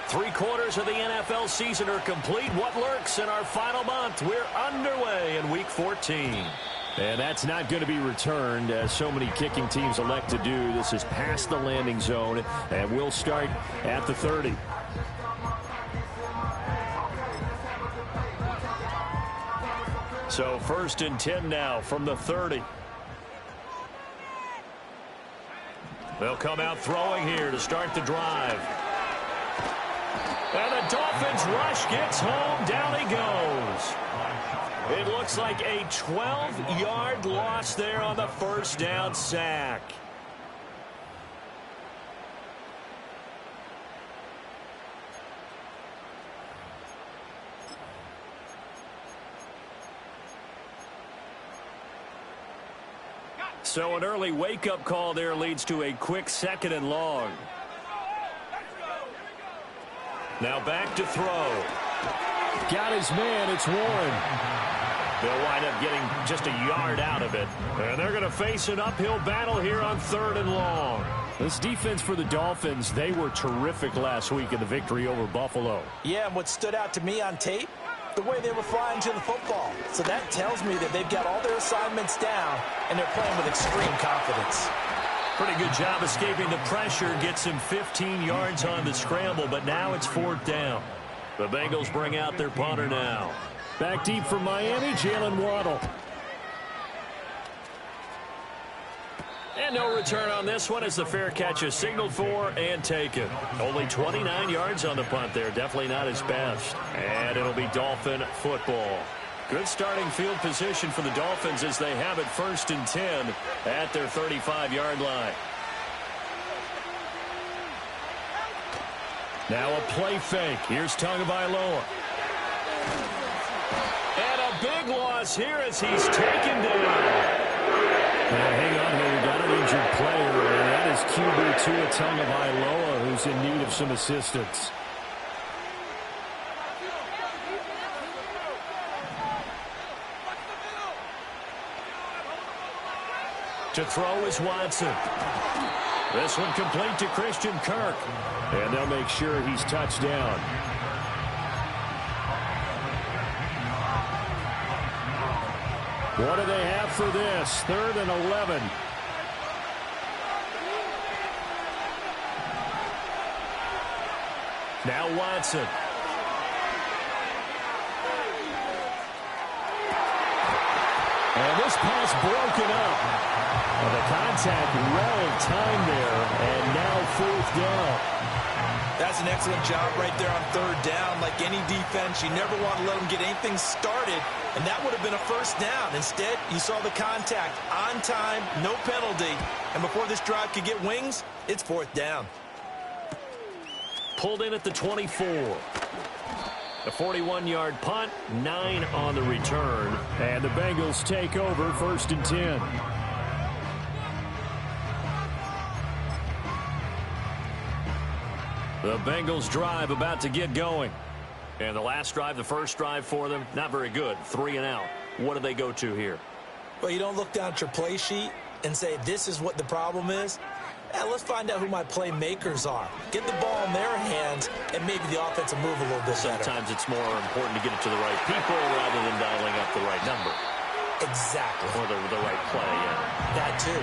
3/4 of the NFL season are complete. What lurks in our final month? We're underway in Week 14. And that's not going to be returned, as so many kicking teams elect to do. This is past the landing zone, and we'll start at the 30. So 1st and 10 now from the 30. They'll come out throwing here to start the drive. And the Dolphins rush gets home. Down he goes. It looks like a 12-yard loss there on the first down sack. So an early wake-up call there leads to a quick 2nd and long. Now back to throw. Got his man. It's Warren. They'll wind up getting just a yard out of it. And they're going to face an uphill battle here on 3rd and long. This defense for the Dolphins, they were terrific last week in the victory over Buffalo. Yeah, and what stood out to me on tape, the way they were flying to the football. So that tells me that they've got all their assignments down, and they're playing with extreme confidence. Pretty good job escaping the pressure. Gets him 15 yards on the scramble, but now it's 4th down. The Bengals bring out their punter now. Back deep from Miami, Jalen Waddle. And no return on this one as the fair catch is signaled for and taken. Only 29 yards on the punt there. Definitely not his best. And it'll be Dolphin football. Good starting field position for the Dolphins as they have it 1st and 10 at their 35-yard line. Now a play fake. Here's Tagovailoa. And a big loss here as he's taken down. Hang on here. We got an injured player, and that is QB Tua Tagovailoa, who's in need of some assistance. To throw is Watson. This one complete to Christian Kirk. And they'll make sure he's touched down. What do they have for this? 3rd and 11. Now Watson. And this pass broken up. And the contact well timed there. And now 4th down. That's an excellent job right there on 3rd down. Like any defense, you never want to let them get anything started, and that would have been a 1st down. Instead, you saw the contact on time, no penalty, and before this drive could get wings, it's 4th down. Pulled in at the 24. A 41-yard punt, 9 on the return. And the Bengals take over 1st and 10. The Bengals drive about to get going. And the last drive, the first drive for them, not very good. 3 and out. What do they go to here? Well, you don't look down at your play sheet and say, this is what the problem is. Let's find out who my playmakers are. Get the ball in their hands, and maybe the offense will move a little bit better. Sometimes it's more important to get it to the right people rather than dialing up the right number. Exactly. Or the right play, yeah. That too.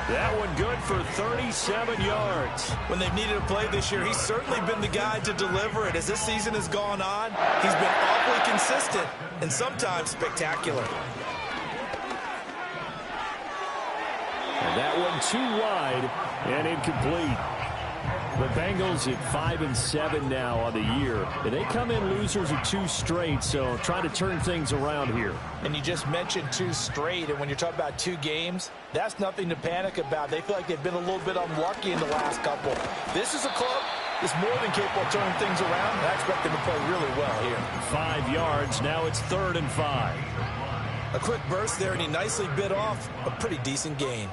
That one good for 37 yards. When they've needed a play this year, he's certainly been the guy to deliver it. As this season has gone on, he's been awfully consistent and sometimes spectacular. And that one too wide and incomplete. The Bengals at 5-7 now on the year. And they come in losers of 2 straight, so try to turn things around here. And you just mentioned 2 straight, and when you're talking about 2 games, that's nothing to panic about. They feel like they've been a little bit unlucky in the last couple. This is a club that's more than capable of turning things around, and I expect them to play really well here. 5 yards, now it's 3rd and 5. A quick burst there, and he nicely bit off a pretty decent gain.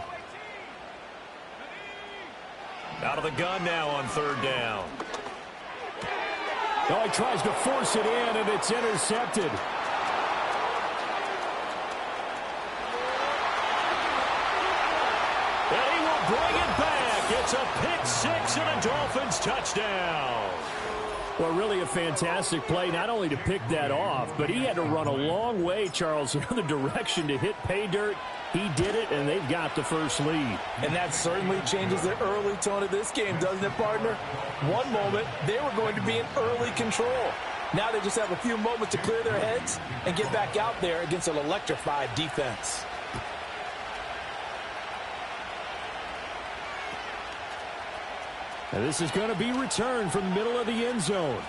Out of the gun now on 3rd down. Oh, he tries to force it in, and it's intercepted. And he will bring it back. It's a pick six and a Dolphins touchdown. Well, really a fantastic play, not only to pick that off, but he had to run a long way, Charles, in the other direction to hit pay dirt. He did it, and they've got the first lead. And that certainly changes the early tone of this game, doesn't it, partner? One moment, they were going to be in early control. Now they just have a few moments to clear their heads and get back out there against an electrified defense. And this is going to be returned from the middle of the end zone.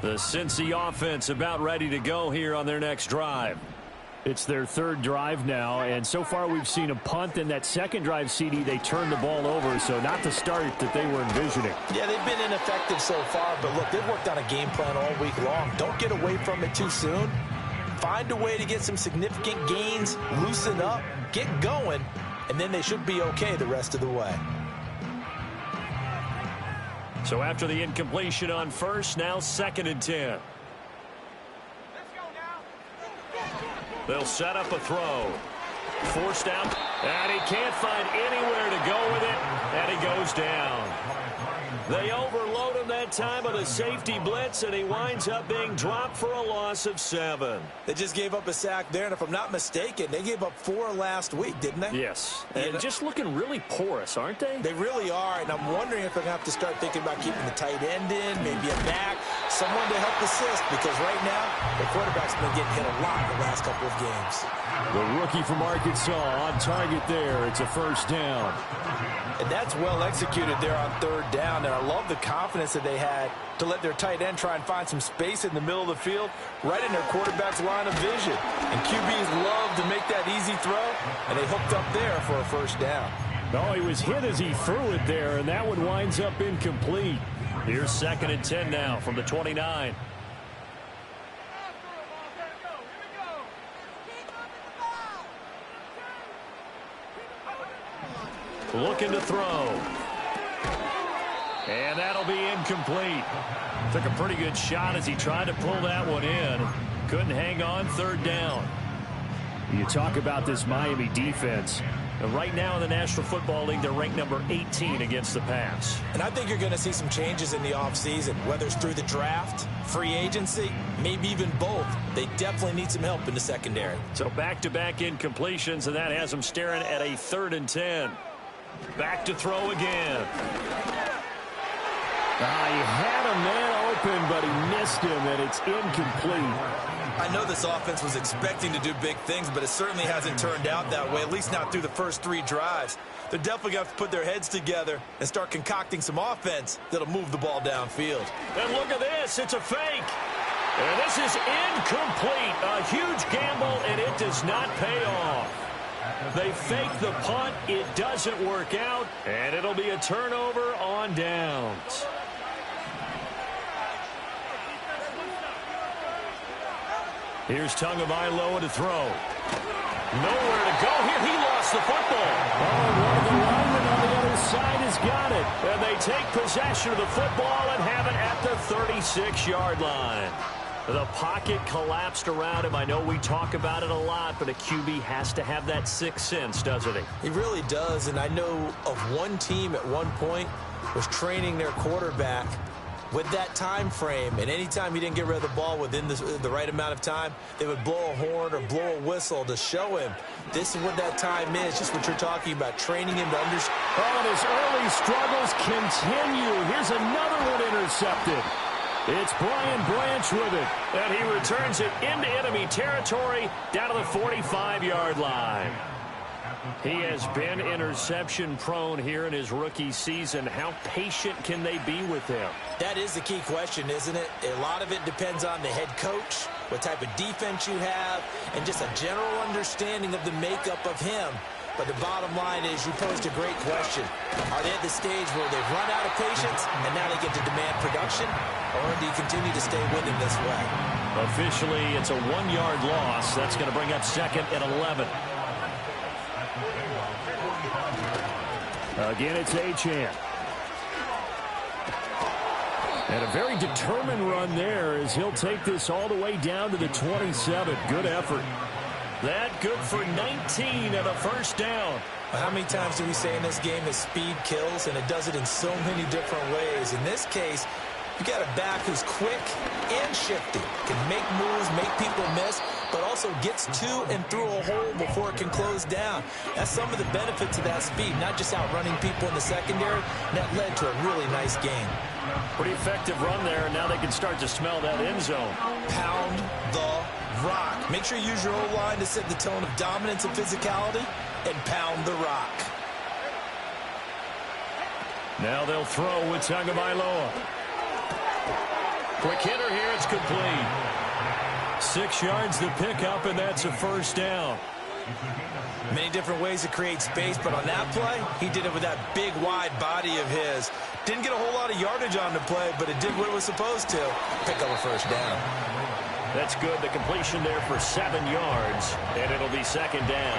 The Cincy offense about ready to go here on their next drive. It's their third drive now, and so far we've seen a punt, and that second drive, CD, they turned the ball over, so not the start that they were envisioning. Yeah, they've been ineffective so far, but look, they've worked on a game plan all week long. Don't get away from it too soon. Find a way to get some significant gains, loosen up, get going, and then they should be okay the rest of the way. So after the incompletion on first, now 2nd and 10. They'll set up a throw. Forced out, and he can't find anywhere to go with it, and he goes down. They overload him that time with a safety blitz, and he winds up being dropped for a loss of 7. They just gave up a sack there, and if I'm not mistaken, they gave up 4 last week, didn't they? Yes, and just looking really porous, aren't they? They really are, and I'm wondering if they're going to have to start thinking about keeping the tight end in, maybe a back, someone to help assist, because right now, the quarterback's been getting hit a lot in the last couple of games. The rookie from Arkansas on target there. It's a first down. And that's well executed there on 3rd down, and I love the confidence that they had to let their tight end try and find some space in the middle of the field, right in their quarterback's line of vision. And QBs love to make that easy throw, and they hooked up there for a first down. Oh, he was hit as he threw it there, and that one winds up incomplete. Here's 2nd and 10 now from the 29. Looking to throw. And that'll be incomplete. Took a pretty good shot as he tried to pull that one in. Couldn't hang on 3rd down. You talk about this Miami defense. Right now in the National Football League, they're ranked number 18 against the pass. And I think you're going to see some changes in the offseason, whether it's through the draft, free agency, maybe even both. They definitely need some help in the secondary. So back-to-back incompletions, and that has them staring at a 3rd and 10. Back to throw again. He had a man open, but he missed him, and it's incomplete. I know this offense was expecting to do big things, but it certainly hasn't turned out that way, at least not through the first 3 drives. They're definitely going to have to put their heads together and start concocting some offense that'll move the ball downfield. And look at this. It's a fake. And this is incomplete. A huge gamble, and it does not pay off. They fake the punt. It doesn't work out, and it'll be a turnover on downs. Here's Tagovailoa to throw. Nowhere to go here. He lost the football. Oh, one of the linemen on the other side has got it. And they take possession of the football and have it at the 36-yard line. The pocket collapsed around him. I know we talk about it a lot, but a QB has to have that sixth sense, doesn't he? He really does, and I know of one team at one point was training their quarterback with that time frame, and anytime he didn't get rid of the ball within the right amount of time, they would blow a horn or blow a whistle to show him this is what that time is, just what you're talking about, training him to understand. Oh, and his early struggles continue. Here's another one intercepted. It's Brian Branch with it. And he returns it into enemy territory down to the 45-yard line. He has been interception prone here in his rookie season. How patient can they be with him? That is the key question, isn't it? A lot of it depends on the head coach, what type of defense you have, and just a general understanding of the makeup of him. But the bottom line is you posed a great question. Are they at the stage where they've run out of patience and now they get to demand production? Or do you continue to stay with him this way? Officially, it's a 1-yard loss. That's going to bring up 2nd and 11. Again, it's Achan. And a very determined run there as he'll take this all the way down to the 27. Good effort. That good for 19 and a first down. How many times do we say in this game that speed kills, and it does it in so many different ways? In this case, you got a back who's quick and shifty, can make moves, make people miss, but also gets to and through a hole before it can close down. That's some of the benefits of that speed, not just outrunning people in the secondary. And that led to a really nice game. Pretty effective run there, and now they can start to smell that end zone. Pound the rock. Make sure you use your O-line to set the tone of dominance and physicality, and pound the rock. Now they'll throw with Tagovailoa. Quick hitter here, it's complete. 6 yards to pick up, and that's a first down. Many different ways to create space, but on that play, he did it with that big, wide body of his. Didn't get a whole lot of yardage on the play, but it did what it was supposed to. Pick up a first down. That's good. The completion there for 7 yards, and it'll be 2nd down.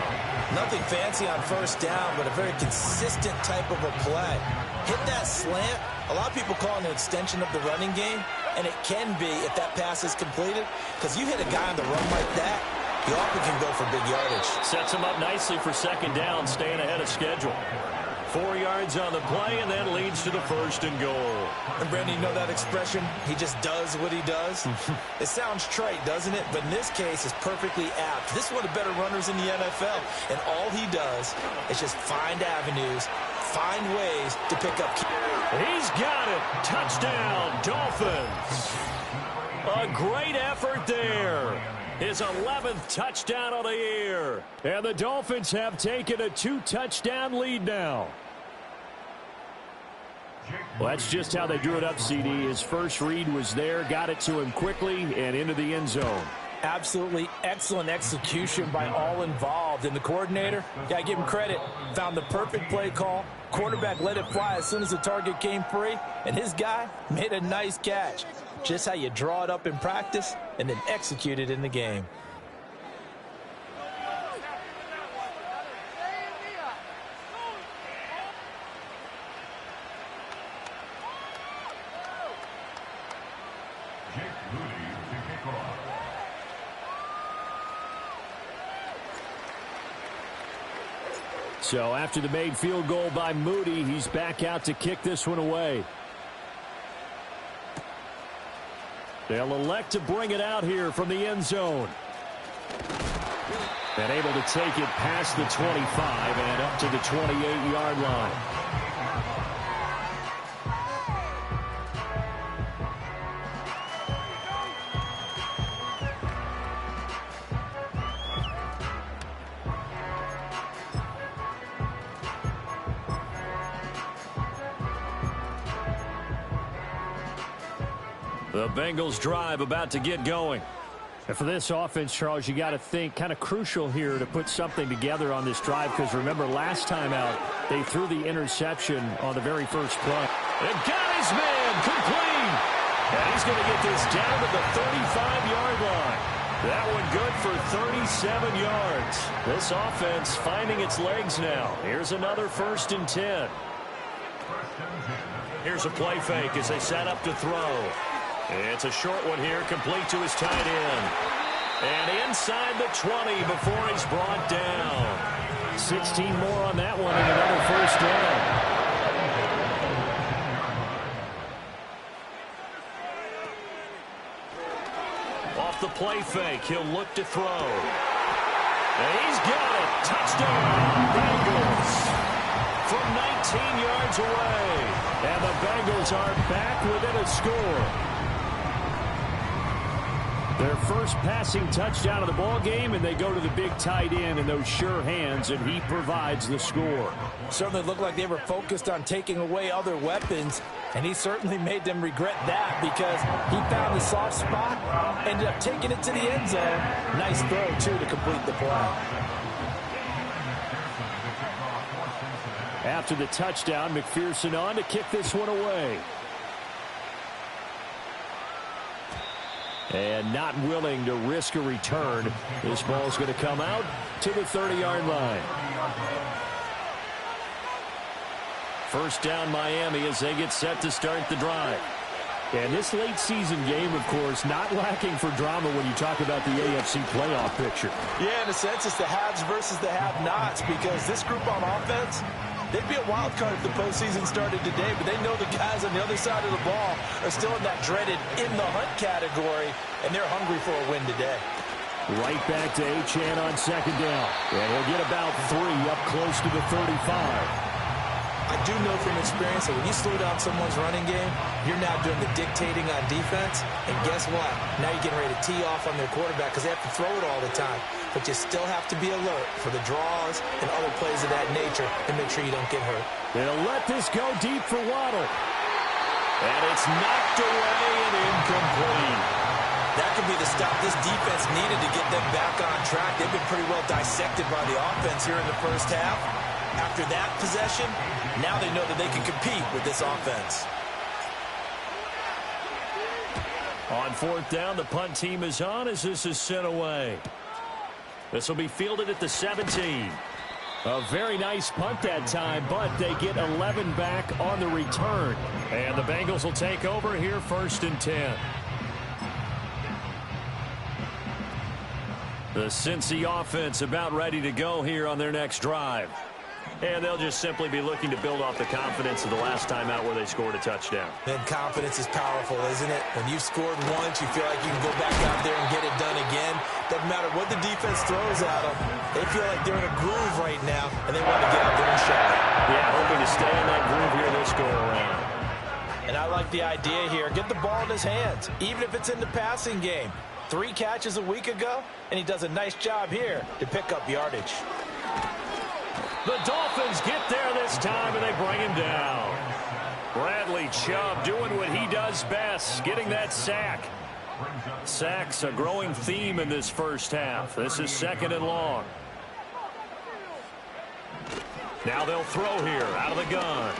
Nothing fancy on first down, but a very consistent type of a play. Hit that slant. A lot of people call it an extension of the running game, and it can be if that pass is completed, because you hit a guy on the run like that, he often can go for big yardage. Sets him up nicely for 2nd down, staying ahead of schedule. 4 yards on the play, and that leads to the 1st and goal. And, Brandon, you know that expression, he just does what he does? It sounds trite, doesn't it? But in this case, it's perfectly apt. This is one of the better runners in the NFL, and all he does is just find avenues, find ways to pick up. He's got it. Touchdown, Dolphins. A great effort there. His 11th touchdown of the year. And the Dolphins have taken a 2-touchdown lead now. Well, that's just how they drew it up, CD. His first read was there, got it to him quickly, and into the end zone. Absolutely excellent execution by all involved. And the coordinator, got to give him credit, found the perfect play call. Quarterback let it fly as soon as the target came free, and his guy made a nice catch. Just how you draw it up in practice and then execute it in the game. So after the made field goal by Moody, he's back out to kick this one away. They'll elect to bring it out here from the end zone. And able to take it past the 25 and up to the 28-yard line. The Bengals drive about to get going. And for this offense, Charles, you got to think kind of crucial here to put something together on this drive, because remember last time out they threw the interception on the very first play. And got his man complete. And he's going to get this down to the 35-yard line. That one good for 37 yards. This offense finding its legs now. Here's another 1st and 10. Here's a play fake as they set up to throw. It's a short one here, complete to his tight end. And inside the 20 before he's brought down. 16 more on that one and another 1st down. Off the play fake, he'll look to throw. And he's got it. Touchdown, Bengals. From 19 yards away. And the Bengals are back within a score. Their first passing touchdown of the ball game, and they go to the big tight end in those sure hands, and he provides the score. Certainly looked like they were focused on taking away other weapons, and he certainly made them regret that because he found the soft spot, ended up taking it to the end zone. Nice throw, too, to complete the play. After the touchdown, McPherson on to kick this one away. And not willing to risk a return. This ball's going to come out to the 30-yard line. First down Miami as they get set to start the drive. And this late season game, of course, not lacking for drama when you talk about the AFC playoff picture. Yeah, in a sense, it's the haves versus the have-nots, because this group on offense, they'd be a wild card if the postseason started today, but they know the guys on the other side of the ball are still in that dreaded in-the-hunt category, and they're hungry for a win today. Right back to Cin on second down. And he'll get about 3 up close to the 35. I do know from experience that when you slow down someone's running game, you're now doing the dictating on defense. And guess what? Now you're getting ready to tee off on their quarterback because they have to throw it all the time. But you still have to be alert for the draws and other plays of that nature and make sure you don't get hurt. They'll let this go deep for Waddle. And it's knocked away and incomplete. That could be the stop this defense needed to get them back on track. They've been pretty well dissected by the offense here in the first half. After that possession, now they know that they can compete with this offense. On fourth down, the punt team is on as this is sent away. This will be fielded at the 17. A very nice punt that time, but they get 11 back on the return. And the Bengals will take over here, 1st and 10. The Cincy offense about ready to go here on their next drive. And they'll just simply be looking to build off the confidence of the last time out where they scored a touchdown. And confidence is powerful, isn't it? When you've scored once, you feel like you can go back out there and get it done again. Doesn't matter what the defense throws at them. They feel like they're in a groove right now, and they want to get out there and show it. Yeah, hoping to stay in that groove here this go-around. And I like the idea here. Get the ball in his hands, even if it's in the passing game. 3 catches a week ago, and he does a nice job here to pick up yardage. The Dolphins get there this time, and they bring him down. Bradley Chubb doing what he does best, getting that sack. Sacks a growing theme in this first half. This is 2nd and long. Now they'll throw here out of the gun.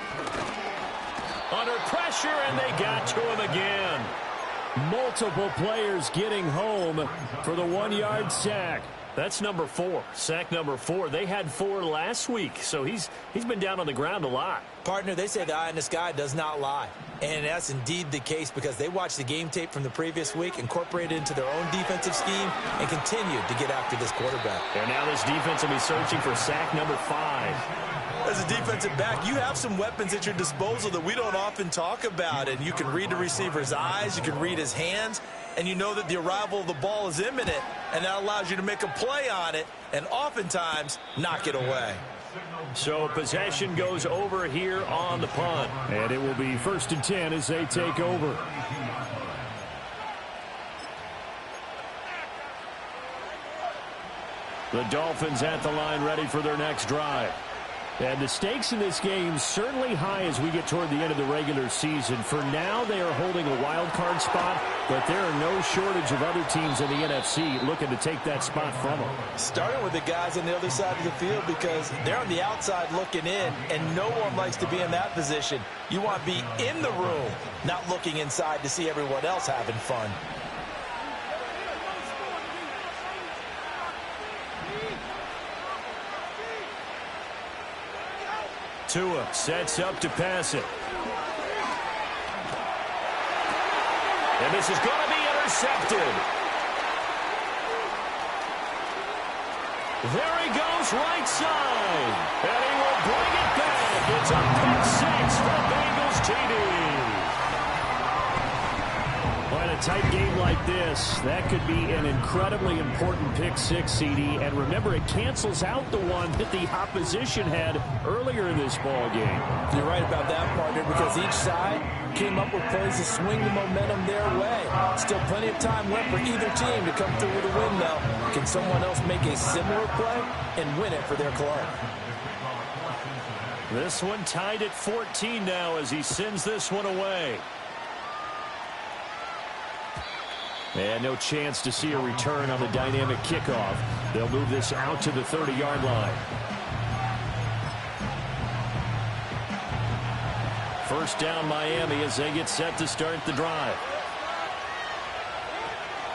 Under pressure, and they got to him again. Multiple players getting home for the 1-yard sack. That's number 4. Sack number 4. They had 4 last week, so he's been down on the ground a lot. Partner, they say the eye in the sky does not lie. And that's indeed the case because they watched the game tape from the previous week, incorporated it into their own defensive scheme, and continued to get after this quarterback. And now this defense will be searching for sack number 5. As a defensive back, you have some weapons at your disposal that we don't often talk about. And you can read the receiver's eyes, you can read his hands, and you know that the arrival of the ball is imminent, and that allows you to make a play on it and oftentimes knock it away. So possession goes over here on the punt. And it will be 1st and 10 as they take over. The Dolphins at the line ready for their next drive. And the stakes in this game certainly high as we get toward the end of the regular season. For now, they are holding a wild card spot, but there are no shortage of other teams in the NFC looking to take that spot from them. Starting with the guys on the other side of the field because they're on the outside looking in, and no one likes to be in that position. You want to be in the room, not looking inside to see everyone else having fun. Tua sets up to pass it. And this is going to be intercepted. There he goes right side. And he will bring it back. It's a pick 6 for Bengals TD. Well, in a tight game like this, that could be an incredibly important pick 6, CD. And remember, it cancels out the one that the opposition had earlier in this ball game. You're right about that, partner, because each side came up with plays to swing the momentum their way. Still plenty of time left for either team to come through with a win, though. Can someone else make a similar play and win it for their club? This one tied at 14 now as he sends this one away. And no chance to see a return on the dynamic kickoff. They'll move this out to the 30-yard line. First down Miami as they get set to start the drive.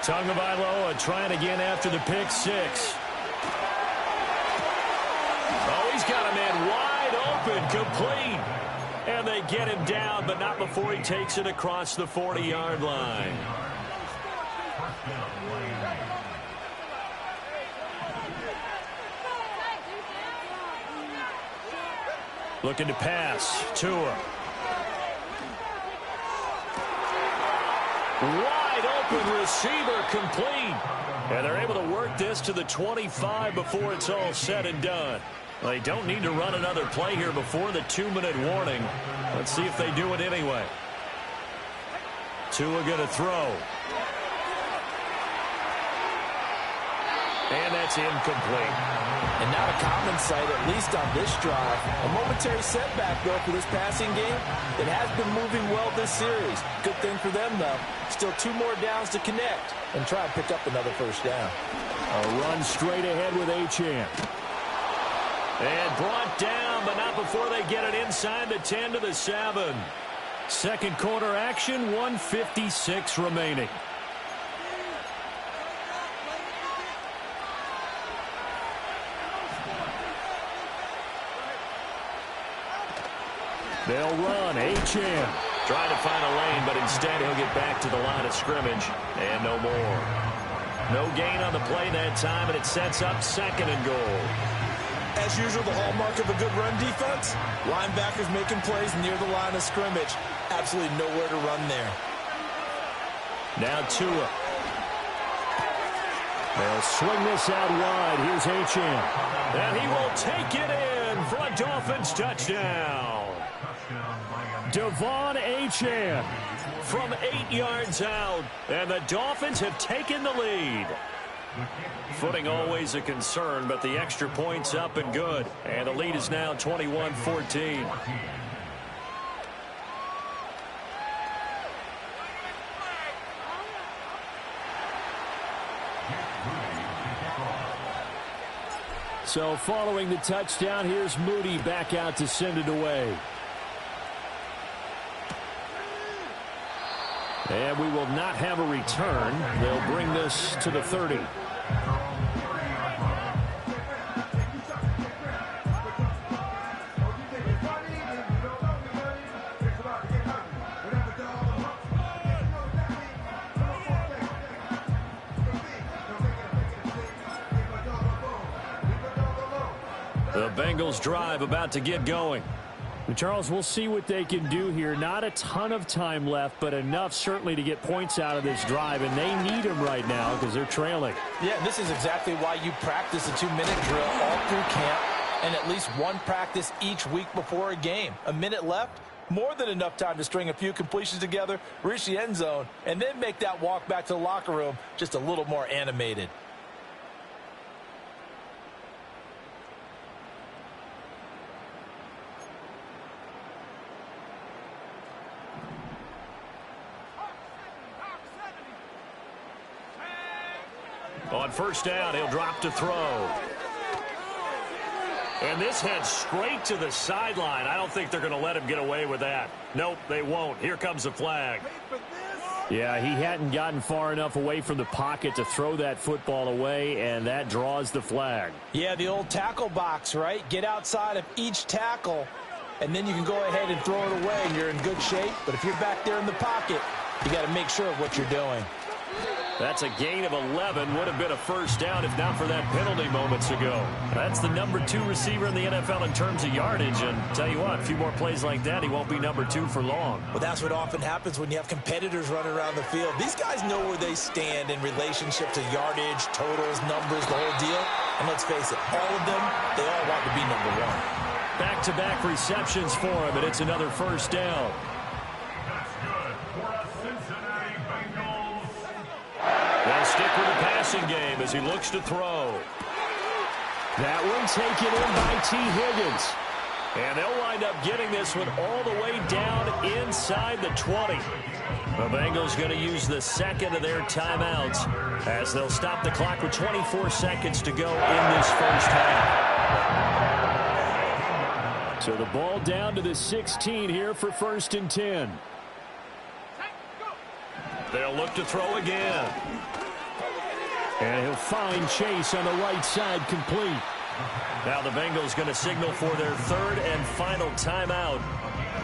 Tagovailoa trying again after the pick six. Oh, he's got a man wide open, complete. And they get him down, but not before he takes it across the 40-yard line. Looking to pass. Tua. Wide open receiver, complete. And they're able to work this to the 25 before it's all said and done. They don't need to run another play here before the 2-minute warning. Let's see if they do it anyway. Tua going to throw. And that's incomplete. And not a common sight, at least on this drive. A momentary setback, though, for this passing game. It has been moving well this series. Good thing for them, though. Still 2 more downs to connect and try and pick up another first down. A run straight ahead with Cin. And brought down, but not before they get it inside the 10 to the 7. Second quarter action, 1:56 remaining. They'll run. Cin. Trying to find a lane, but instead he'll get back to the line of scrimmage. And no more. No gain on the play that time, and it sets up 2nd and goal. As usual, the hallmark of a good run defense, linebackers making plays near the line of scrimmage. Absolutely nowhere to run there. Now Tua. They'll swing this out wide. Here's Cin. And he will take it in for a Dolphins touchdown. Devon Cin from 8 yards out. And the Dolphins have taken the lead. Footing always a concern, but the extra point's up and good. And the lead is now 21-14. So following the touchdown, here's Moody back out to send it away. And we will not have a return. They'll bring this to the 30. The Bengals drive about to get going. Charles, we'll see what they can do here. Not a ton of time left, but enough certainly to get points out of this drive, and they need them right now because they're trailing. Yeah, this is exactly why you practice a 2-minute drill all through camp and at least one practice each week before a game. A minute left, more than enough time to string a few completions together, reach the end zone, and then make that walk back to the locker room just a little more animated. On first down, he'll drop to throw. And this heads straight to the sideline. I don't think they're going to let him get away with that. Nope, they won't. Here comes the flag. Yeah, he hadn't gotten far enough away from the pocket to throw that football away, and that draws the flag. Yeah, the old tackle box, right? Get outside of each tackle, and then you can go ahead and throw it away, and you're in good shape. But if you're back there in the pocket, you got to make sure of what you're doing. That's a gain of 11. Would have been a first down if not for that penalty moments ago. That's the number 2 receiver in the NFL in terms of yardage. And tell you what, a few more plays like that, he won't be number 2 for long. Well, that's what often happens when you have competitors running around the field. These guys know where they stand in relationship to yardage, totals, numbers, the whole deal. And let's face it, all of them, they all want to be number 1. Back-to-back receptions for him, and it's another first down. They'll stick with the passing game as he looks to throw. That one taken in by T. Higgins. And they'll wind up getting this one all the way down inside the 20. The Bengals going to use the second of their timeouts as they'll stop the clock with 24 seconds to go in this first half. So the ball down to the 16 here for 1st and 10. They'll look to throw again. And he'll find Chase on the right side, complete. Now the Bengals going to signal for their third and final timeout.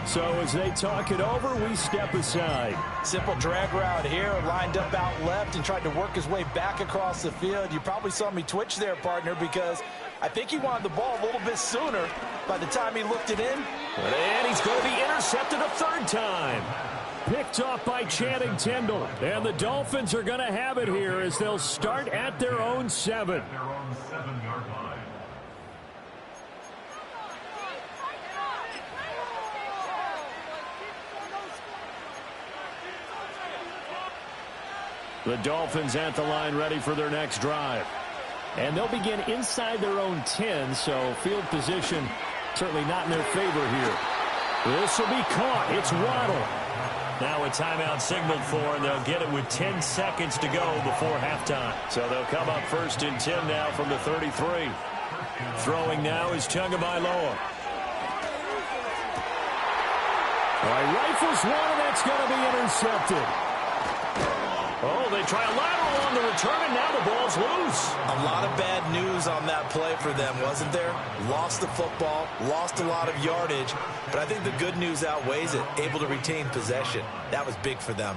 So as they talk it over, we step aside. Simple drag route here, lined up out left and tried to work his way back across the field. You probably saw me twitch there, partner, because I think he wanted the ball a little bit sooner by the time he looked it in. And he's going to be intercepted a third time. Picked off by Channing Tindall. And the Dolphins are going to have it here as they'll start at their own 7. The Dolphins at the line ready for their next drive. And they'll begin inside their own 10, so field position certainly not in their favor here. This will be caught. It's Waddle. Now a timeout signaled for, and they'll get it with 10 seconds to go before halftime. So they'll come up 1st and 10 now from the 33. Throwing now is Tagovailoa. All right, rifles one, and that's going to be intercepted. Oh, they try a lateral on the return, and now the ball's loose. A lot of bad news on that play for them, wasn't there? Lost the football, lost a lot of yardage, but I think the good news outweighs it. Able to retain possession. That was big for them.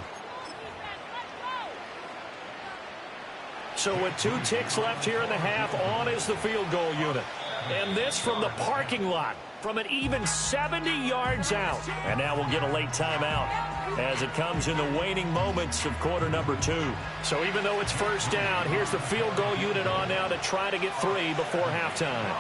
So with 2 ticks left here in the half, on is the field goal unit. And this from the parking lot, from an even 70 yards out. And now we'll get a late timeout as it comes in the waning moments of quarter number 2. So even though it's 1st down, here's the field goal unit on now to try to get 3 before halftime.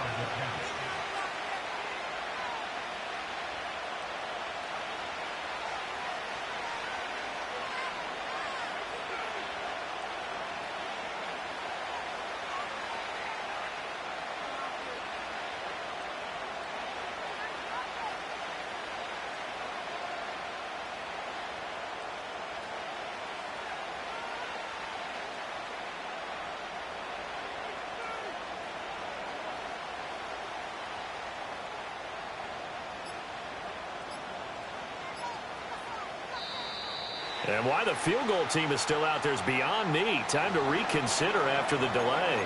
And why the field goal team is still out there is beyond me. Time to reconsider after the delay.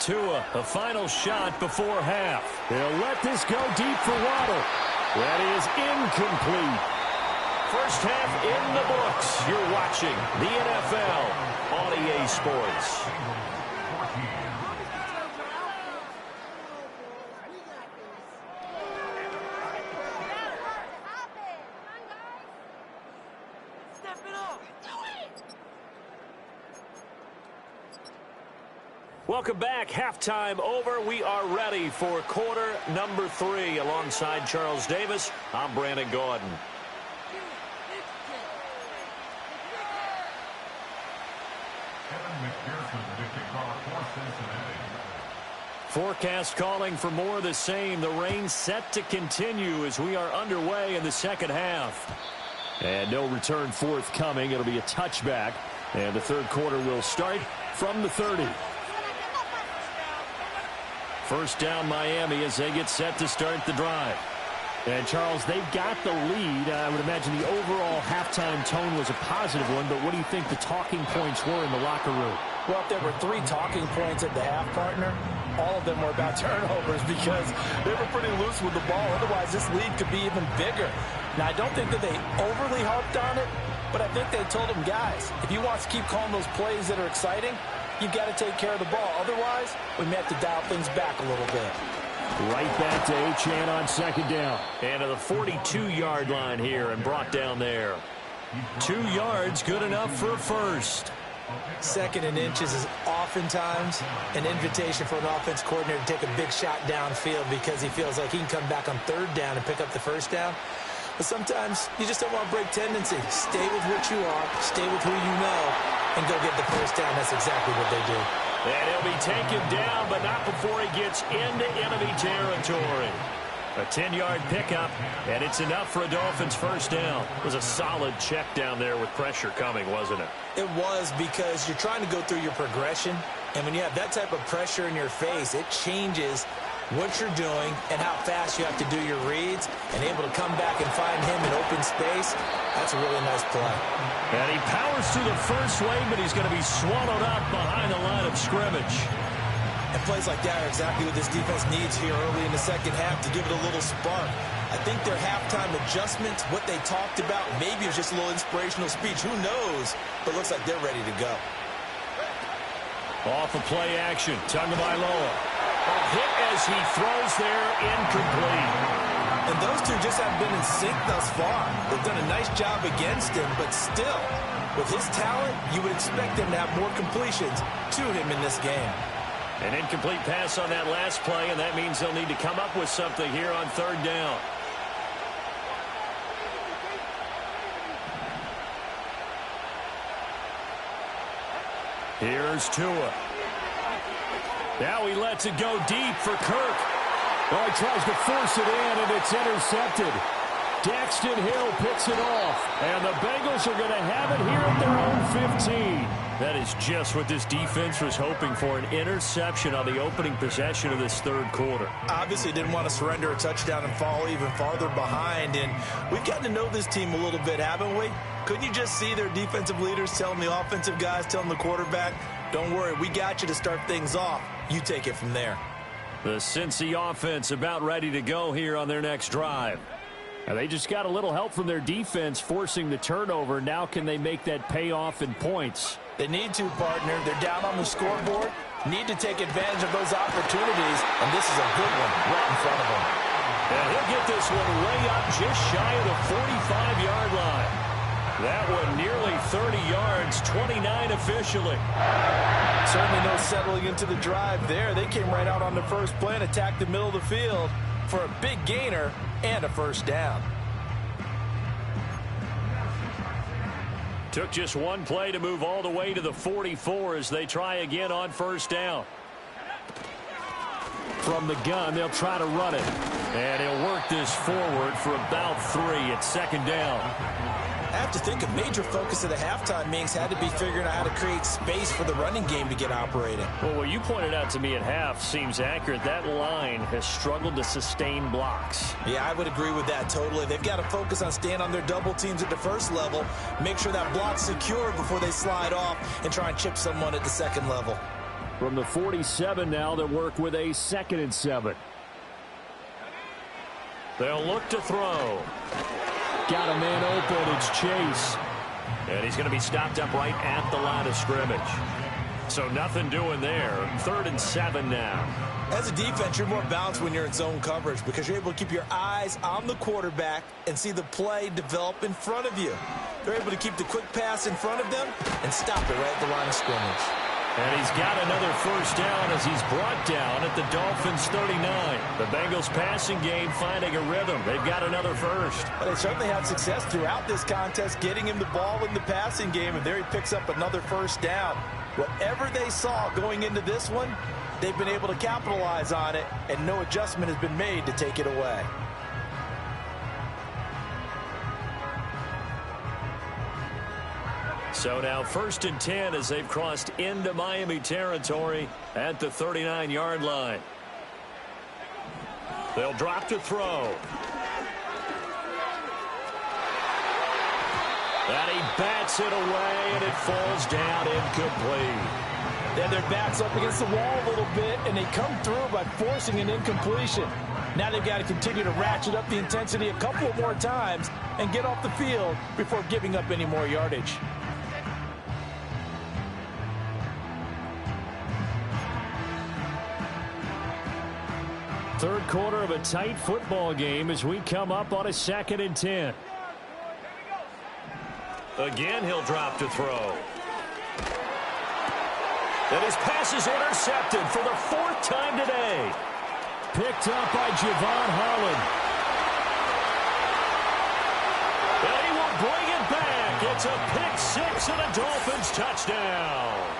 Tua, a final shot before half. They'll let this go deep for Waddle. That is incomplete. First half in the books. You're watching the NFL on EA Sports. Welcome back. Halftime over. We are ready for quarter number 3. Alongside Charles Davis, I'm Brandon Gordon. Forecast calling for more of the same. The rain set to continue as we are underway in the second half. And no return forthcoming. It'll be a touchback. And the third quarter will start from the 30. First down Miami as they get set to start the drive. And, Charles, they've got the lead. I would imagine the overall halftime tone was a positive one, but what do you think the talking points were in the locker room? Well, if there were 3 talking points at the half, partner, all of them were about turnovers because they were pretty loose with the ball. Otherwise, this lead could be even bigger. Now, I don't think that they overly harped on it, but I think they told them, guys, if you want to keep calling those plays that are exciting, you've got to take care of the ball. Otherwise, we may have to dial things back a little bit. Right back to Achan on second down. And to the 42-yard line here and brought down there. 2 yards, good enough for a first. 2nd and inches is oftentimes an invitation for an offense coordinator to take a big shot downfield because he feels like he can come back on 3rd down and pick up the first down. But sometimes you just don't want to break tendency. Stay with what you are, stay with who you know, and go get the first down. That's exactly what they do. And he'll be taken down, but not before he gets into enemy territory. A 10-yard pickup, and it's enough for a Dolphins first down. It was a solid check down there with pressure coming, wasn't it? It was, because you're trying to go through your progression, and when you have that type of pressure in your face, it changes what you're doing and how fast you have to do your reads, and able to come back and find him in open space. That's a really nice play. And he powers through the first wave, but he's going to be swallowed up behind the line of scrimmage. And plays like that are exactly what this defense needs here early in the second half to give it a little spark. I think their halftime adjustments, what they talked about, maybe it was just a little inspirational speech. Who knows? But it looks like they're ready to go. Off of play action, Tagovailoa. A hit as he throws there, incomplete. And those two just haven't been in sync thus far. They've done a nice job against him, but still, with his talent, you would expect him to have more completions to him in this game. An incomplete pass on that last play, and that means they'll need to come up with something here on third down. Here's Tua. Now he lets it go deep for Kirk. Oh, he tries to force it in, and it's intercepted. Daxton Hill picks it off, and the Bengals are going to have it here at their own 15. That is just what this defense was hoping for, an interception on the opening possession of this third quarter. Obviously didn't want to surrender a touchdown and fall even farther behind, and we've gotten to know this team a little bit, haven't we? Couldn't you just see their defensive leaders telling the offensive guys, telling the quarterback, don't worry, we got you to start things off. You take it from there. The Cincy offense about ready to go here on their next drive. And they just got a little help from their defense forcing the turnover. Now can they make that pay off in points? They need to, partner. They're down on the scoreboard. Need to take advantage of those opportunities, and this is a good one right in front of them. And he'll get this one way up just shy of the 45-yard line. That one nearly 30 yards, 29 officially. Certainly no settling into the drive there. They came right out on the first play and attacked the middle of the field for a big gainer and a first down. Took just one play to move all the way to the 44 as they try again on first down. From the gun, they'll try to run it. And he'll work this forward for about 3 at second down. I have to think a major focus of the halftime meetings had to be figuring out how to create space for the running game to get operating. Well, what you pointed out to me at half seems accurate. That line has struggled to sustain blocks. Yeah, I would agree with that totally. They've got to focus on staying on their double teams at the first level, make sure that block's secure before they slide off and try and chip someone at the second level. From the 47 now, they'll work with a 2nd and 7. They'll look to throw. Got a man open. It's Chase. And he's going to be stopped up right at the line of scrimmage. So nothing doing there. 3rd and 7 now. As a defense, you're more balanced when you're in zone coverage because you're able to keep your eyes on the quarterback and see the play develop in front of you. They're able to keep the quick pass in front of them and stop it right at the line of scrimmage. And he's got another first down as he's brought down at the Dolphins' 39. The Bengals passing game finding a rhythm. They've got another first. Well, they certainly had success throughout this contest getting him the ball in the passing game, and there he picks up another first down. Whatever they saw going into this one, they've been able to capitalize on it, and no adjustment has been made to take it away. So now 1st and 10 as they've crossed into Miami territory at the 39-yard line. They'll drop to throw. And he bats it away, and it falls down incomplete. Then their backs up against the wall a little bit, and they come through by forcing an incompletion. Now they've got to continue to ratchet up the intensity a couple of more times and get off the field before giving up any more yardage. Third quarter of a tight football game as we come up on a 2nd and 10. Again, he'll drop to throw. And his pass is intercepted for the 4th time today. Picked up by Javon Holland. And he will bring it back. It's a pick 6 and a Dolphins touchdown.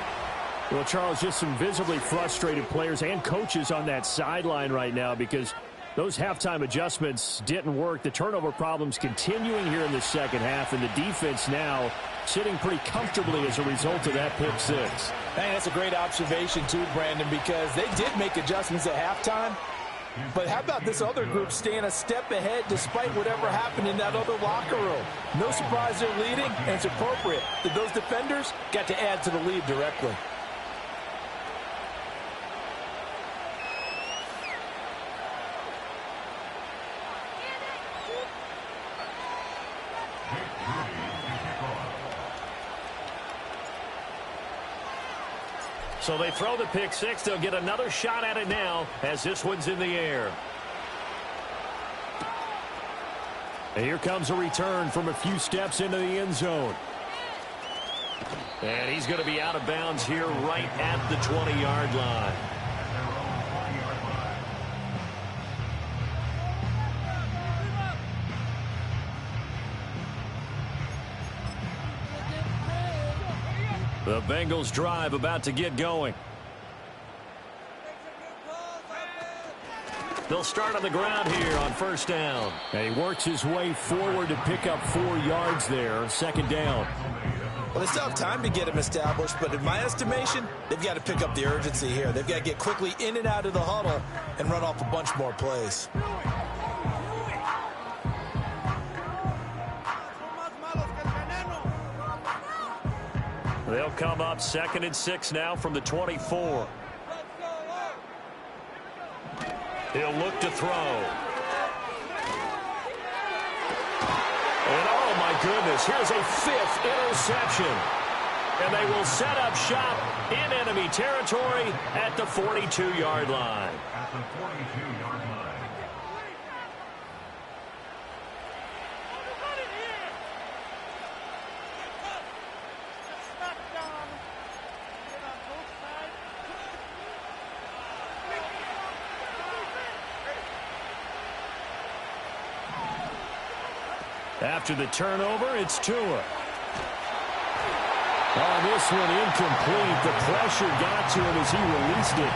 Well, Charles, just some visibly frustrated players and coaches on that sideline right now because Those halftime adjustments didn't work. The turnover problems continuing here in the second half, and the defense now sitting pretty comfortably as a result of that pick six. Hey, that's a great observation too, Brandon, because they did make adjustments at halftime. But how about this other group staying a step ahead despite whatever happened in that other locker room? No surprise they're leading, and it's appropriate that those defenders got to add to the lead directly. So they throw the pick six. They'll get another shot at it now as this one's in the air. And here comes a return from a few steps into the end zone. And he's going to be out of bounds here right at the 20-yard line. The Bengals drive about to get going. They'll start on the ground here on first down. And he works his way forward to pick up 4 yards there, second down. Well, they still have time to get him established, but in my estimation, they've got to pick up the urgency here. They've got to get quickly in and out of the huddle and run off a bunch more plays. They'll come up 2nd and 6 now from the 24. He'll look to throw. And oh my goodness, here's a 5th interception. And they will set up shop in enemy territory at the 42-yard line. After the turnover, it's Tua. Oh, this one incomplete. The pressure got to him as he released it.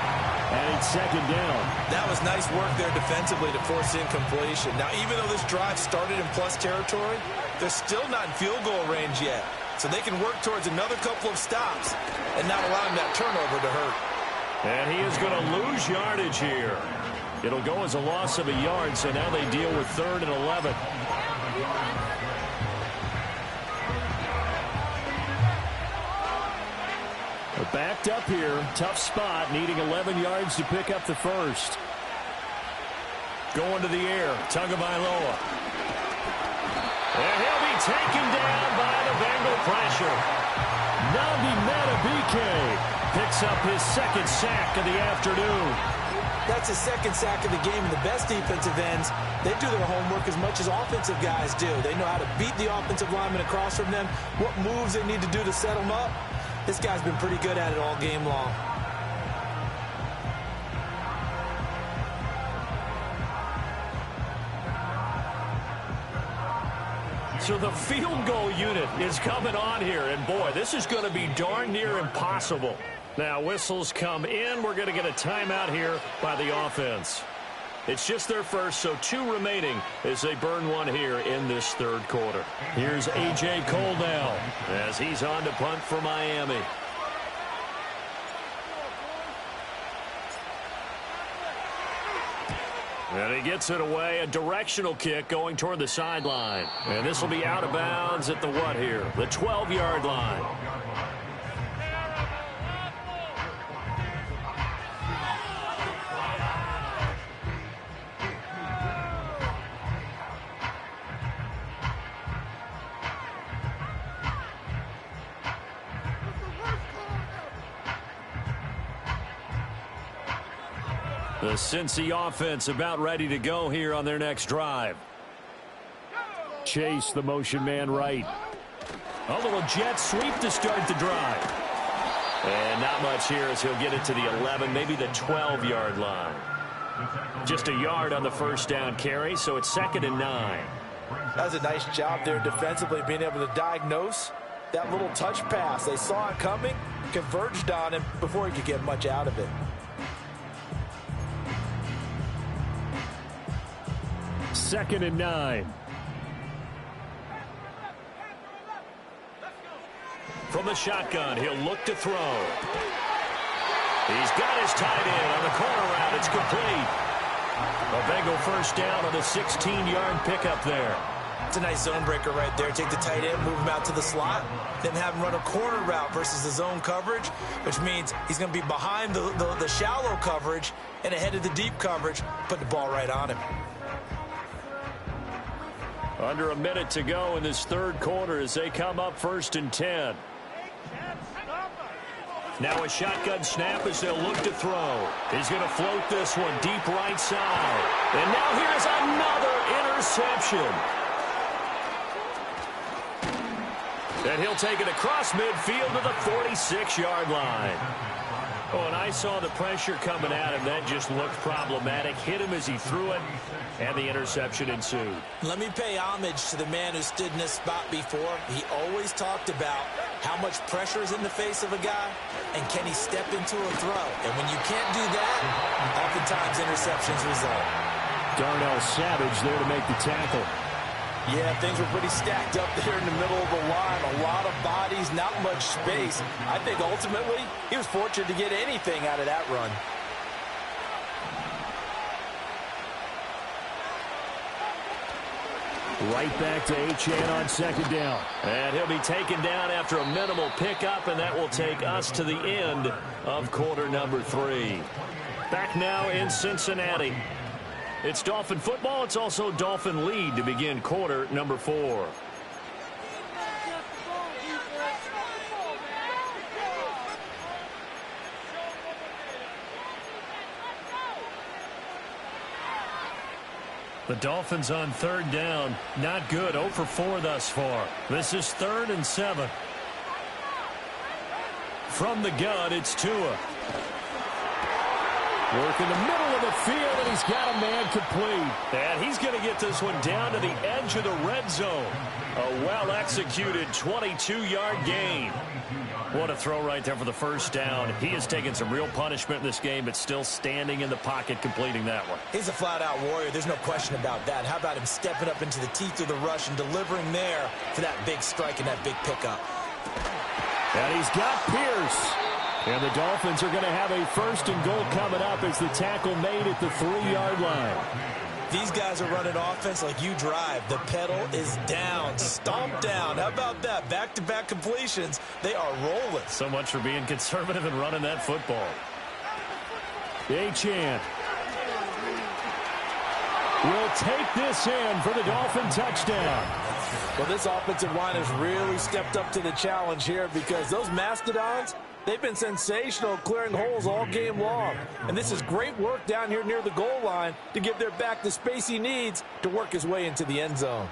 And it's second down. That was nice work there defensively to force incompletion. Now, even though this drive started in plus territory, they're still not in field goal range yet. So they can work towards another couple of stops and not allowing that turnover to hurt. And he is going to lose yardage here. It'll go as a loss of a yard, so now they deal with 3rd and 11. They're backed up here. Tough spot, needing 11 yards to pick up the first. Going to the air, Tagovailoa. And he'll be taken down by the Bengal pressure. Nabi Matabike picks up his 2nd sack of the afternoon. That's his 2nd sack of the game, and the best defensive ends, they do their homework as much as offensive guys do. They know how to beat the offensive lineman across from them, what moves they need to do to set them up. This guy's been pretty good at it all game long. So the field goal unit is coming on here, and boy, this is going to be darn near impossible. Now, whistles come in. We're going to get a timeout here by the offense. It's just their first, so 2 remaining as they burn one here in this 3rd quarter. Here's A.J. Cole now as he's on to punt for Miami. And he gets it away, a directional kick going toward the sideline. And this will be out of bounds at the what here? The 12-yard line. The Cincy offense about ready to go here on their next drive. Chase the motion man right. A little jet sweep to start the drive. And not much here as he'll get it to the 11, maybe the 12-yard line. Just a yard on the first down carry, so it's 2nd and 9. That was a nice job there defensively, being able to diagnose that little touch pass. They saw it coming, converged on him before he could get much out of it. 2nd and 9. From the shotgun, he'll look to throw. He's got his tight end on the corner route. It's complete. A Bengal first down on a 16-yard pickup there. It's a nice zone breaker right there. Take the tight end, move him out to the slot, then have him run a corner route versus the zone coverage, which means he's going to be behind the shallow coverage and ahead of the deep coverage. Put the ball right on him. Under a minute to go in this third quarter as they come up 1st and 10. Now a shotgun snap as they'll look to throw. He's going to float this one deep right side. And now here's another interception. And he'll take it across midfield to the 46-yard line. Oh, and I saw the pressure coming at him. That just looked problematic. Hit him as he threw it, and the interception ensued. Let me pay homage to the man who stood in this spot before. He always talked about how much pressure is in the face of a guy, and can he step into a throw. And when you can't do that, oftentimes interceptions result. Darnell Savage there to make the tackle. Yeah, things were pretty stacked up there in the middle of the line. A lot of bodies, not much space. I think ultimately he was fortunate to get anything out of that run. Right back to Cin on 2nd down. And he'll be taken down after a minimal pickup, and that will take us to the end of quarter number 3. Back now in Cincinnati. It's Dolphin football. It's also Dolphin lead to begin quarter number 4. The Dolphins on 3rd down. Not good. 0 for 4 thus far. This is 3rd and 7. From the gun, it's Tua. Work in the middle of the field, and he's got a man complete. And he's going to get this one down to the edge of the red zone. A well-executed 22-yard gain. What a throw right there for the first down. He has taken some real punishment in this game, but still standing in the pocket completing that one. He's a flat-out warrior. There's no question about that. How about him stepping up into the teeth of the rush and delivering there for that big strike and that big pickup. And he's got Pierce. And the Dolphins are going to have a 1st and goal coming up as the tackle made at the 3-yard line. These guys are running offense like you drive. The pedal is down, stomp down. How about that? Back-to-back completions. They are rolling. So much for being conservative and running that football. Cin will take this in for the Dolphin touchdown. Well, this offensive line has really stepped up to the challenge here because those Mastodons, they've been sensational clearing holes all game long. And this is great work down here near the goal line to give their back the space he needs to work his way into the end zone.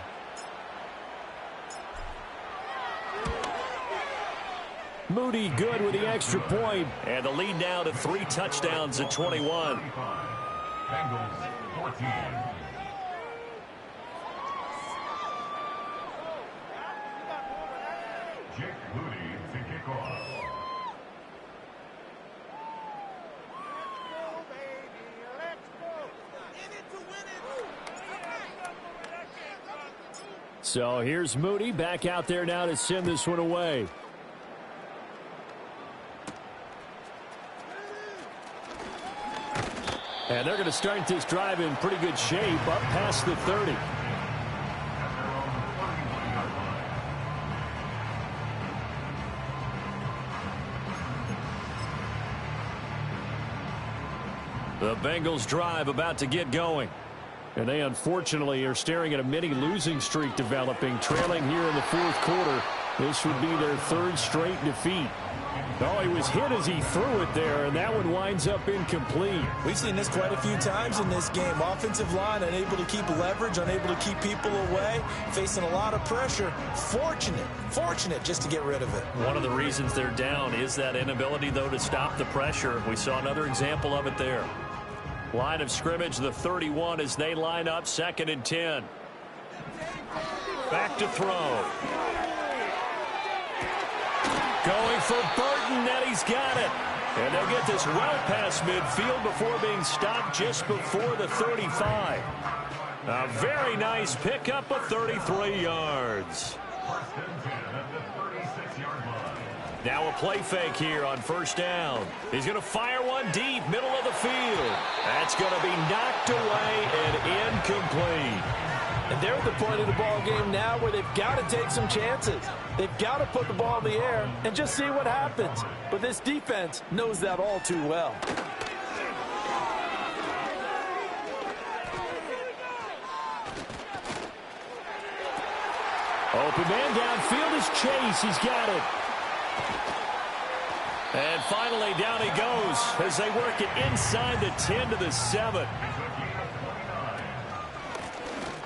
Moody good with the extra point. And the lead now to 3 touchdowns at 21. Bengals 14. Jake Moody to kick off. So here's Moody back out there now to send this one away. And they're going to start this drive in pretty good shape up past the 30. The Bengals drive about to get going. And they unfortunately are staring at a mini losing streak developing, trailing here in the 4th quarter. This would be their 3rd straight defeat. Oh, he was hit as he threw it there, and that one winds up incomplete. We've seen this quite a few times in this game. Offensive line unable to keep leverage, unable to keep people away, facing a lot of pressure. Fortunate just to get rid of it. One of the reasons they're down is that inability, though, to stop the pressure. We saw another example of it there. Line of scrimmage, the 31 as they line up 2nd and 10. Back to throw. Going for Burton, and he's got it. And they'll get this well past midfield before being stopped just before the 35. A very nice pickup of 33 yards. Now a play fake here on first down. He's going to fire one deep, middle of the field. That's going to be knocked away and incomplete. And they're at the point of the ball game now where they've got to take some chances. They've got to put the ball in the air and just see what happens. But this defense knows that all too well. Open man downfield is Chase. He's got it. And finally, down he goes as they work it inside the 10 to the 7.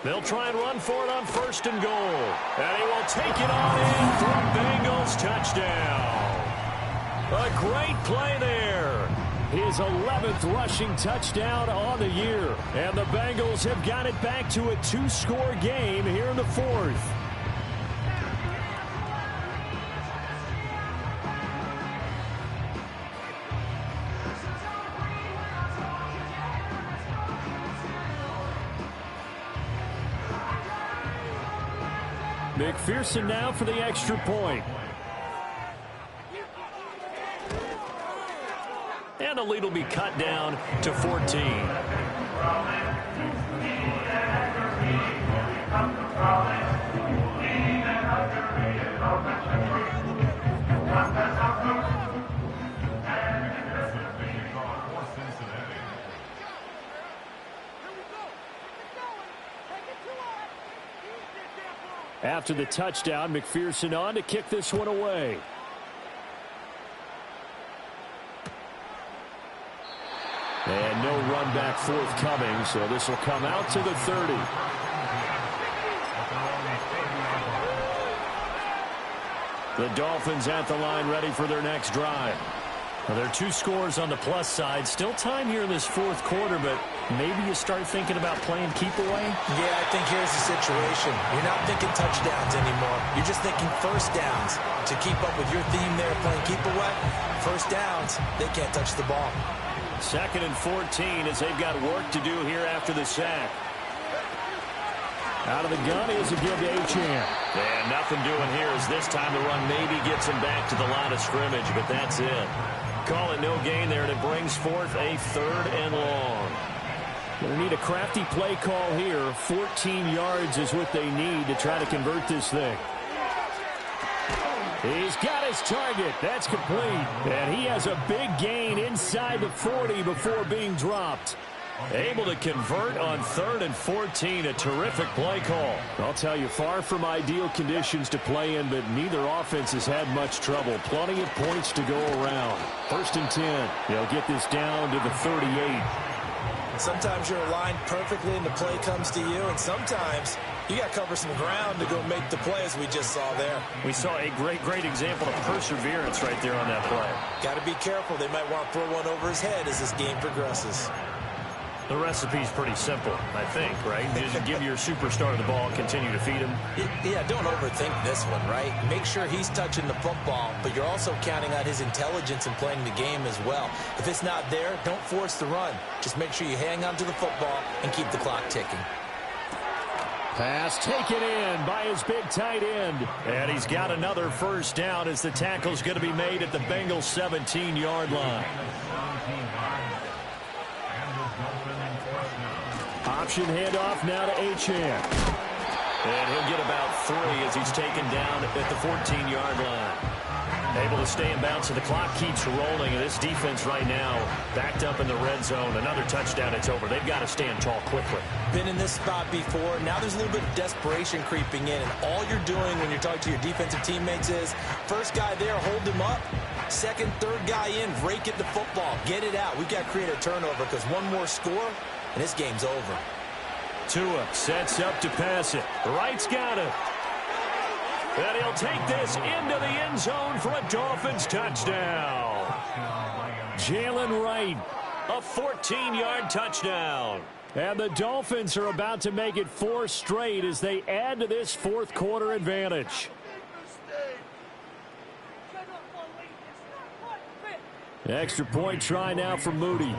They'll try and run for it on first and goal. And he will take it on in for a Bengals touchdown. A great play there. His 11th rushing touchdown on the year. And the Bengals have got it back to a 2-score game here in the 4th. McPherson now for the extra point. And the lead will be cut down to 14. After the touchdown, McPherson on to kick this one away. And no run back forthcoming, so this will come out to the 30. The Dolphins at the line ready for their next drive. Well, there are 2 scores on the plus side. Still time here in this 4th quarter, but maybe you start thinking about playing keep away? Yeah, I think here's the situation. You're not thinking touchdowns anymore. You're just thinking first downs. To keep up with your theme there, playing keep away, first downs, they can't touch the ball. 2nd and 14 as they've got work to do here after the sack. Out of the gun is a give to Achan. And nothing doing here as this time the run maybe gets him back to the line of scrimmage, but that's it. Call it no gain there, and it brings forth a 3rd and long. Going to need a crafty play call here. 14 yards is what they need to try to convert this thing. He's got his target. That's complete. And he has a big gain inside the 40 before being dropped. Able to convert on 3rd and 14. A terrific play call. I'll tell you, far from ideal conditions to play in, but neither offense has had much trouble. Plenty of points to go around. 1st and 10. They'll get this down to the 38. Sometimes you're aligned perfectly and the play comes to you, and sometimes you got to cover some ground to go make the play, as we just saw there. We saw a great example of perseverance right there on that play. Got to be careful. They might want to throw one over his head as this game progresses. The recipe's pretty simple, I think, right? You just give your superstar the ball, continue to feed him. Yeah, don't overthink this one, right? Make sure he's touching the football, but you're also counting on his intelligence in playing the game as well. If it's not there, don't force the run. Just make sure you hang on to the football and keep the clock ticking. Pass taken in by his big tight end. And he's got another first down as the tackle's going to be made at the Bengals 17-yard line. Option handoff now to Achan. And he'll get about 3 as he's taken down at the 14-yard line. Able to stay in bounds, so the clock keeps rolling. And this defense right now backed up in the red zone. Another touchdown, it's over. They've got to stand tall quickly. Been in this spot before. Now there's a little bit of desperation creeping in. And all you're doing when you're talking to your defensive teammates is, first guy there, hold him up. Second, third guy in, rake at the football. Get it out. We've got to create a turnover because one more score, and this game's over. Tua sets up to pass it. Wright's got it. And he'll take this into the end zone for a Dolphins touchdown. Jalen Wright. A 14-yard touchdown. And the Dolphins are about to make it 4 straight as they add to this 4th quarter advantage. Extra point try now for Moody.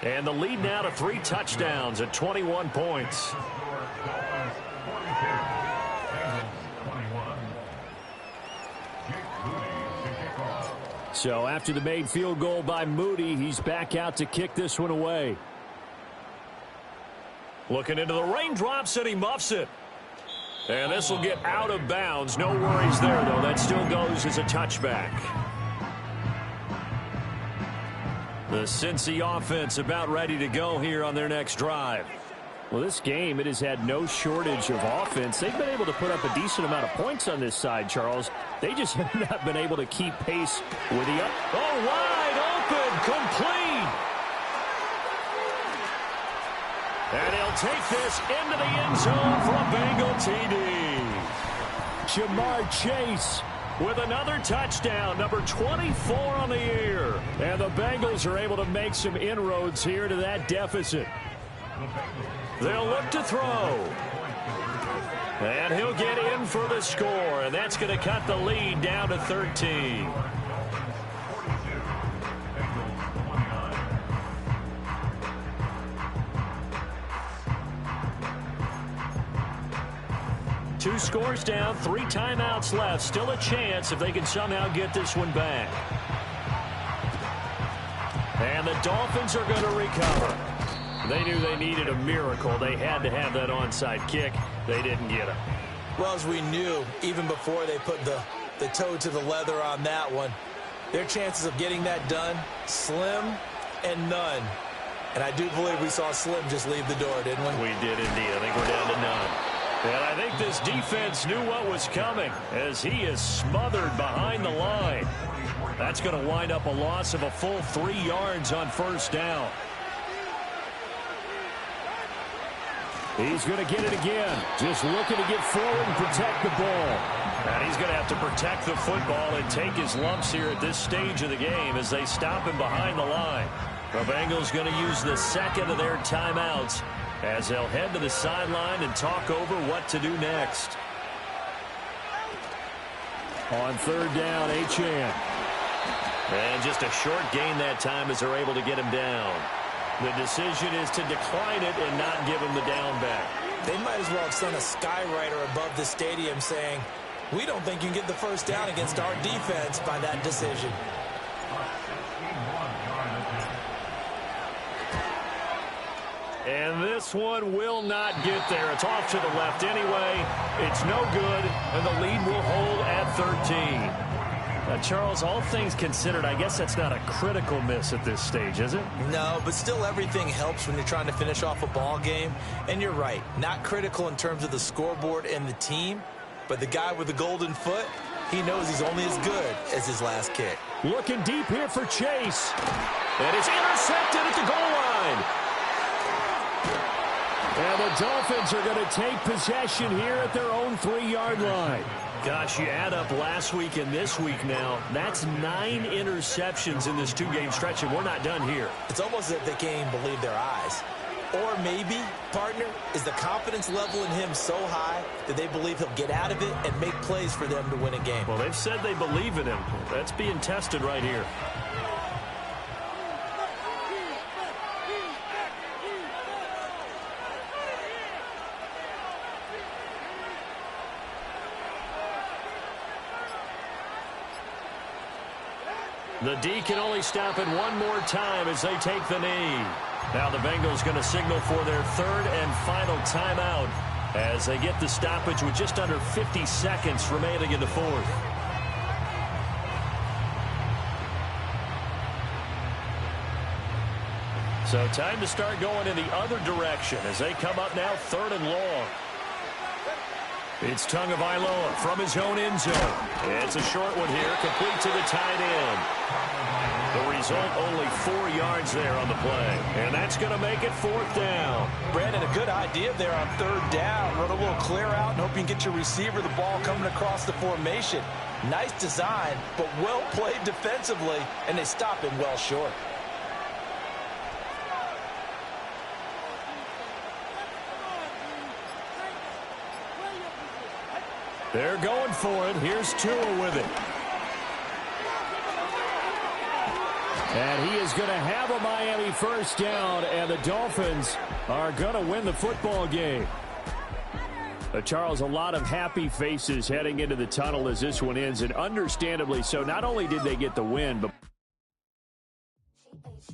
And the lead now to 3 touchdowns at 21 points. So after the made field goal by Moody, he's back out to kick this one away. Looking into the raindrops, and he muffs it. And this will get out of bounds. No worries there, though. That still goes as a touchback. The Cincy offense about ready to go here on their next drive. Well, this game, it has had no shortage of offense. They've been able to put up a decent amount of points on this side, Charles. They just have not been able to keep pace with the... Oh, wide open, complete. And he'll take this into the end zone for a Bengal TD. Jamar Chase with another touchdown, number 24 on the year. And the Bengals are able to make some inroads here to that deficit. They'll look to throw. And he'll get in for the score, and that's going to cut the lead down to 13. Two scores down, 3 timeouts left. Still a chance if they can somehow get this one back. And the Dolphins are going to recover. They knew they needed a miracle. They had to have that onside kick. They didn't get it. Well, as we knew, even before they put the toe to the leather on that one, their chances of getting that done, slim and none. And I do believe we saw Slim just leave the door, didn't we? We did indeed. I think we're down to none. And I think this defense knew what was coming as he is smothered behind the line. That's going to wind up a loss of a full 3 yards on first down. He's going to get it again. Just looking to get forward and protect the ball. And he's going to have to protect the football and take his lumps here at this stage of the game as they stop him behind the line. The Bengals going to use the second of their timeouts as they'll head to the sideline and talk over what to do next. On third down, Cin. And just a short gain that time as they're able to get him down. The decision is to decline it and not give him the down back. They might as well have sent a skywriter above the stadium saying, we don't think you can get the first down against our defense by that decision. And this one will not get there. It's off to the left anyway. It's no good, and the lead will hold at 13. Charles, all things considered, I guess that's not a critical miss at this stage, is it? No, but still everything helps when you're trying to finish off a ball game. And you're right, not critical in terms of the scoreboard and the team, but the guy with the golden foot, he knows he's only as good as his last kick. Looking deep here for Chase. And it's intercepted at the goal line. And the Dolphins are going to take possession here at their own 3-yard line. Gosh, you add up last week and this week now, that's 9 interceptions in this 2-game stretch, and we're not done here. It's almost as if they can't even believe their eyes. Or maybe, partner, is the confidence level in him so high that they believe he'll get out of it and make plays for them to win a game. Well, they've said they believe in him. That's being tested right here. The D can only stop it one more time as they take the knee. Now the Bengals going to signal for their third and final timeout as they get the stoppage with just under 50 seconds remaining in the fourth. So time to start going in the other direction as they come up now third and long. It's Tagovailoa from his own end zone. It's a short one here, complete to the tight end. The result, only 4 yards there on the play. And that's going to make it fourth down. Brandon, a good idea there on third down. Run a little clear out and hope you can get your receiver the ball coming across the formation. Nice design, but well played defensively, and they stop him well short. They're going for it. Here's Tua with it. And he is going to have a Miami first down, and the Dolphins are going to win the football game. Charles, a lot of happy faces heading into the tunnel as this one ends, and understandably so. Not only did they get the win, but